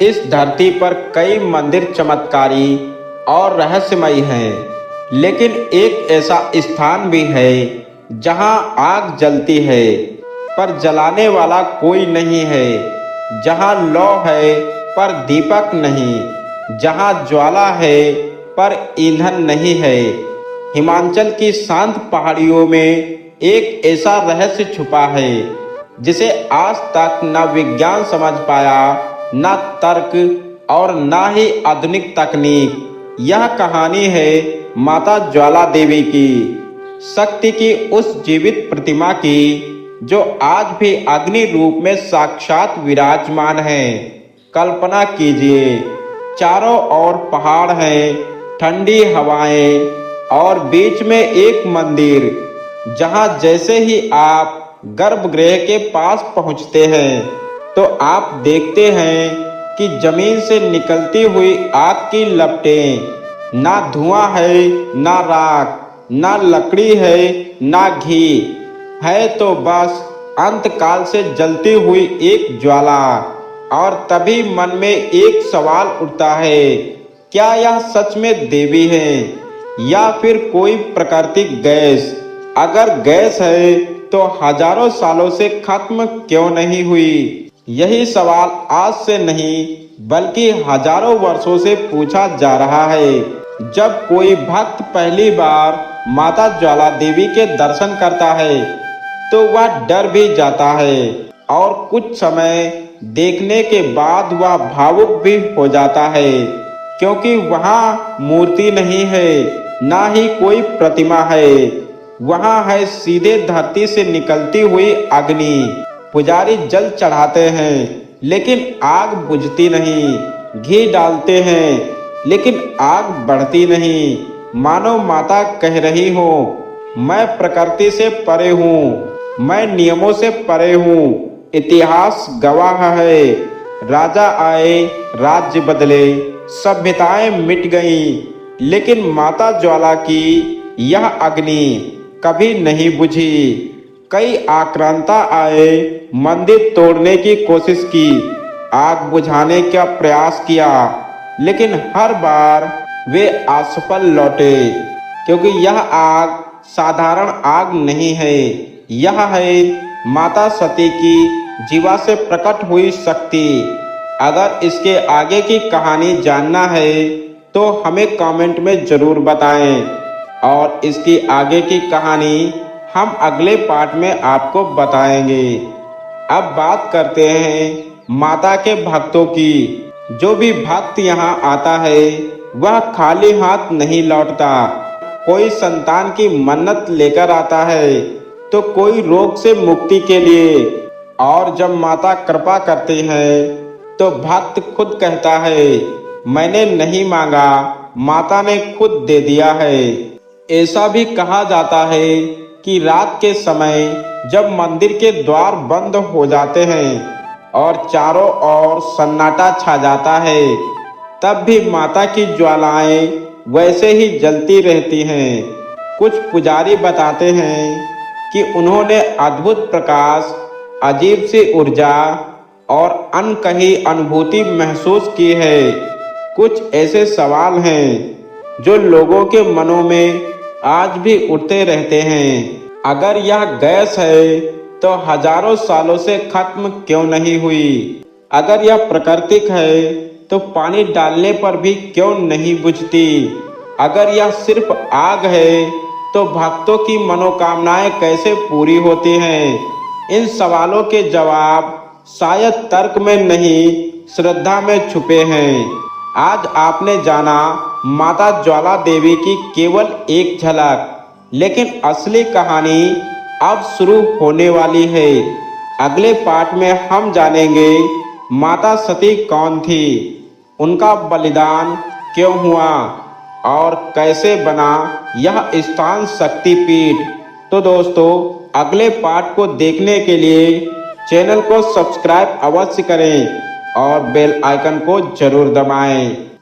इस धरती पर कई मंदिर चमत्कारी और रहस्यमयी हैं, लेकिन एक ऐसा स्थान भी है जहां आग जलती है पर जलाने वाला कोई नहीं है, जहां लौ है पर दीपक नहीं, जहां ज्वाला है पर ईंधन नहीं है। हिमाचल की शांत पहाड़ियों में एक ऐसा रहस्य छुपा है जिसे आज तक न विज्ञान समझ पाया, न तर्क और न ही आधुनिक तकनीक। यह कहानी है माता ज्वाला देवी की, शक्ति की उस जीवित प्रतिमा की जो आज भी अग्नि रूप में साक्षात विराजमान है। कल्पना कीजिए, चारों ओर पहाड़ हैं, ठंडी हवाएं और बीच में एक मंदिर जहां जैसे ही आप गर्भगृह के पास पहुंचते हैं तो आप देखते हैं कि जमीन से निकलती हुई आग की लपटें, ना धुआं है, ना राख, ना लकड़ी है, ना घी है, तो बस अंतकाल से जलती हुई एक ज्वाला। और तभी मन में एक सवाल उठता है, क्या यह सच में देवी है या फिर कोई प्राकृतिक गैस? अगर गैस है तो हजारों सालों से खत्म क्यों नहीं हुई? यही सवाल आज से नहीं बल्कि हजारों वर्षों से पूछा जा रहा है। जब कोई भक्त पहली बार माता ज्वाला देवी के दर्शन करता है तो वह डर भी जाता है और कुछ समय देखने के बाद वह भावुक भी हो जाता है, क्योंकि वहाँ मूर्ति नहीं है, ना ही कोई प्रतिमा है। वहाँ है सीधे धरती से निकलती हुई अग्नि। पुजारी जल चढ़ाते हैं लेकिन आग बुझती नहीं, घी डालते हैं लेकिन आग बढ़ती नहीं। मानो माता कह रही हो, मैं प्रकृति से परे हूँ, मैं नियमों से परे हूँ। इतिहास गवाह है, राजा आए, राज्य बदले, सभ्यताएं मिट गईं, लेकिन माता ज्वाला की यह अग्नि कभी नहीं बुझी। कई आक्रांता आए, मंदिर तोड़ने की कोशिश की, आग बुझाने का प्रयास किया, लेकिन हर बार वे असफल लौटे, क्योंकि यह आग साधारण आग नहीं है, यह है माता सती की जीवा से प्रकट हुई शक्ति। अगर इसके आगे की कहानी जानना है तो हमें कमेंट में जरूर बताएं, और इसकी आगे की कहानी हम अगले पार्ट में आपको बताएंगे। अब बात करते हैं माता के भक्तों की। जो भी भक्त यहाँ आता है वह खाली हाथ नहीं लौटता। कोई संतान की मन्नत लेकर आता है तो कोई रोग से मुक्ति के लिए, और जब माता कृपा करती है तो भक्त खुद कहता है, मैंने नहीं मांगा, माता ने खुद दे दिया है। ऐसा भी कहा जाता है कि रात के समय जब मंदिर के द्वार बंद हो जाते हैं और चारों ओर सन्नाटा छा जाता है, तब भी माता की ज्वालाएं वैसे ही जलती रहती हैं। कुछ पुजारी बताते हैं कि उन्होंने अद्भुत प्रकाश, अजीब सी ऊर्जा और अनकही अनुभूति महसूस की है। कुछ ऐसे सवाल हैं जो लोगों के मनों में आज भी उठते रहते हैं। अगर यह गैस है तो हजारों सालों से खत्म क्यों नहीं हुई? अगर यह प्राकृतिक है तो पानी डालने पर भी क्यों नहीं बुझती? अगर यह सिर्फ आग है तो भक्तों की मनोकामनाएं कैसे पूरी होती हैं? इन सवालों के जवाब शायद तर्क में नहीं, श्रद्धा में छुपे हैं। आज आपने जाना माता ज्वाला देवी की केवल एक झलक, लेकिन असली कहानी अब शुरू होने वाली है। अगले पार्ट में हम जानेंगे माता सती कौन थी, उनका बलिदान क्यों हुआ और कैसे बना यह स्थान शक्तिपीठ। तो दोस्तों, अगले पार्ट को देखने के लिए चैनल को सब्सक्राइब अवश्य करें और बेल आइकन को जरूर दबाएं।